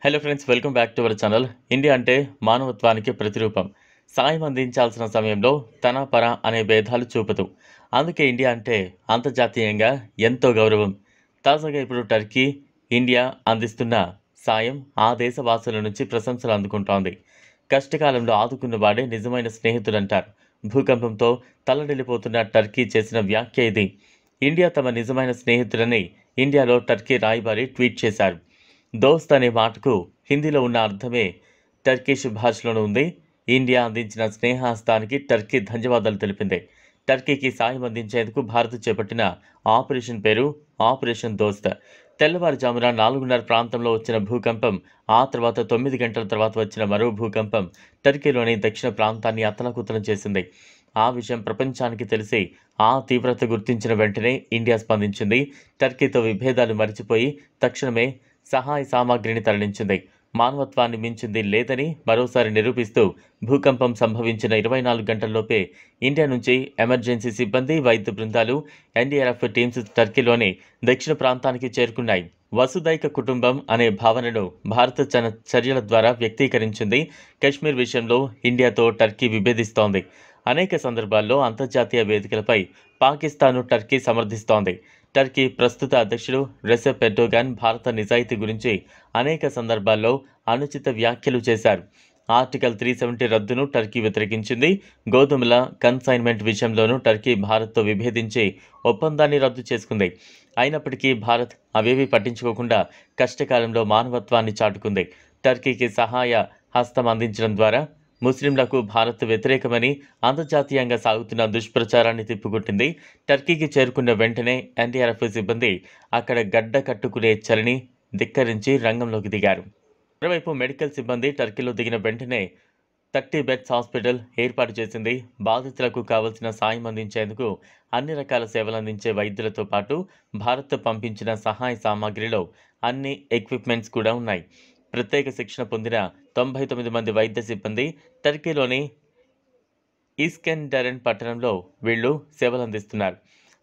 Hello friends, welcome back to our channel. India అంటే మానవత్వానికి ప్రతిరూపం. సాయం అందించాల్సిన సమయంలో తన పర అనే భేదాలు చూపదు. అందుకే ఇండియా అంటే అంతర్జాతీయంగా ఎంతో గౌరవం. తాజాగా ఇప్పుడు టర్కీ ఇండియా అందిస్తున్న సాయం ఆ దేశ వాసుల నుంచి ప్రశంసలు అందుకుంటోంది. కష్టకాలంలో ఆదుకున్న వాడే నిజమైన స్నేహితుడంటారు. భూకంపంతో తల్లడిల్లిపోతున్న టర్కీ చేసిన వ్యాఖ్య ఇది. ఇండియా తమ నిజమైన స్నేహితుడని ఇండియాలో టర్కీ రాయబారి ట్వీట్ చేశారు. దోస్త్ అనే మాటకు హిందీలో ఉన్న అర్థమే టర్కిష్ భాషలోనూ ఉంది. ఇండియా అందించిన స్నేహహస్తానికి టర్కీ ధన్యవాదాలు తెలిపింది. టర్కీకి సాయం అందించేందుకు భారత్ చేపట్టిన ఆపరేషన్ పేరు ఆపరేషన్ దోస్త్. తెల్లవారుజామున 4:30 ప్రాంతంలో వచ్చిన భూకంపం, ఆ తర్వాత 9 గంటల తర్వాత వచ్చిన మరో భూకంపం టర్కీలోని దక్షిణ ప్రాంతాన్ని అతలాకుతలం చేసింది. ఆ విషయం ప్రపంచానికి తెలిసి ఆ తీవ్రత గుర్తించిన వెంటనే ఇండియా స్పందించింది. టర్కీతో విభేదాలు మరిచిపోయి తక్షణమే సహాయ సామాగ్రిని తరలించింది. మానవత్వాన్ని మించింది లేదని మరోసారి నిరూపిస్తూ భూకంపం సంభవించిన 24 గంటల్లోపే ఇండియా నుంచి ఎమర్జెన్సీ సిబ్బంది, వైద్య బృందాలు, ఎన్డీఆర్ఎఫ్ టీమ్స్ టర్కీలోని దక్షిణ ప్రాంతానికి చేరుకున్నాయి. వసుదైక కుటుంబం అనే భావనను భారత్ తన చర్యల ద్వారా వ్యక్తీకరించింది. కశ్మీర్ విషయంలో ఇండియాతో టర్కీ విభేదిస్తోంది. అనేక సందర్భాల్లో అంతర్జాతీయ వేదికలపై పాకిస్తాన్ను టర్కీ సమర్థిస్తోంది. టర్కీ ప్రస్తుత అధ్యక్షుడు రెసెప్ ఎర్డోగాన్ భారత నిజాయితీ గురించి అనేక సందర్భాల్లో అనుచిత వ్యాఖ్యలు చేశారు. ఆర్టికల్ 370 రద్దును టర్కీ వ్యతిరేకించింది. గోధుమల కన్సైన్మెంట్ విషయంలోనూ టర్కీ భారత్తో విభేదించి ఒప్పందాన్ని రద్దు చేసుకుంది. అయినప్పటికీ భారత్ అవేవీ పట్టించుకోకుండా కష్టకాలంలో మానవత్వాన్ని చాటుకుంది. టర్కీకి సహాయ హస్తం అందించడం ద్వారా ముస్లింలకు భారత్ వ్యతిరేకమని అంతర్జాతీయంగా సాగుతున్న దుష్ప్రచారాన్ని తిప్పికొట్టింది. టర్కీకి చేరుకున్న వెంటనే ఎన్డీఆర్ఎఫ్ సిబ్బంది అక్కడ గడ్డ కట్టుకునే చలిని ధిక్కరించి రంగంలోకి దిగారు. మరోవైపు మెడికల్ సిబ్బంది టర్కీలో దిగిన వెంటనే 30 బెడ్స్ హాస్పిటల్ ఏర్పాటు చేసింది. బాధితులకు కావలసిన సాయం అందించేందుకు అన్ని రకాల సేవలందించే వైద్యులతో పాటు భారత్ పంపించిన సహాయ సామాగ్రిలో అన్ని ఎక్విప్మెంట్స్ కూడా ఉన్నాయి. ప్రత్యేక శిక్షణ పొందిన 99 మంది వైద్య సిబ్బంది టర్కీలోని ఇస్కెండరన్ పట్టణంలో వీళ్ళు సేవలందిస్తున్నారు.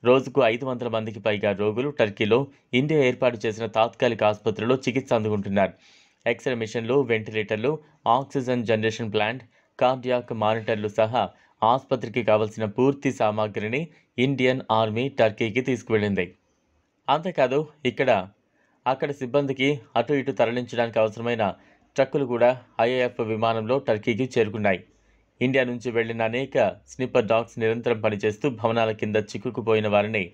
రోజుకు 500 మందికి పైగా రోగులు టర్కీలో ఇండియా ఏర్పాటు చేసిన తాత్కాలిక ఆసుపత్రిలో చికిత్స అందుకుంటున్నారు. ఎక్స్రే మిషన్లు, వెంటిలేటర్లు, ఆక్సిజన్ జనరేషన్ ప్లాంట్, కార్డియాక్ మానిటర్లు సహా ఆసుపత్రికి కావలసిన పూర్తి సామాగ్రిని ఇండియన్ ఆర్మీ టర్కీకి తీసుకువెళ్ళింది. అంతేకాదు అక్కడ సిబ్బందికి అటు ఇటు తరలించడానికి అవసరమైన ట్రక్కులు కూడా ఐఏఎఫ్ విమానంలో టర్కీకి చేరుకున్నాయి. ఇండియా నుంచి వెళ్లిన అనేక స్నిప్పర్ డాగ్స్ నిరంతరం పనిచేస్తూ భవనాల కింద చిక్కుకుపోయిన వారిని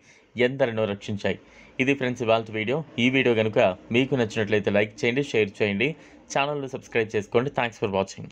ఎందరినో రక్షించాయి. ఇది ఫ్రెండ్స్ ఇవాల్టి వీడియో. ఈ వీడియో కనుక మీకు నచ్చినట్లయితే లైక్ చేయండి, షేర్ చేయండి, ఛానల్ను సబ్స్క్రైబ్ చేసుకోండి. Thanks for watching.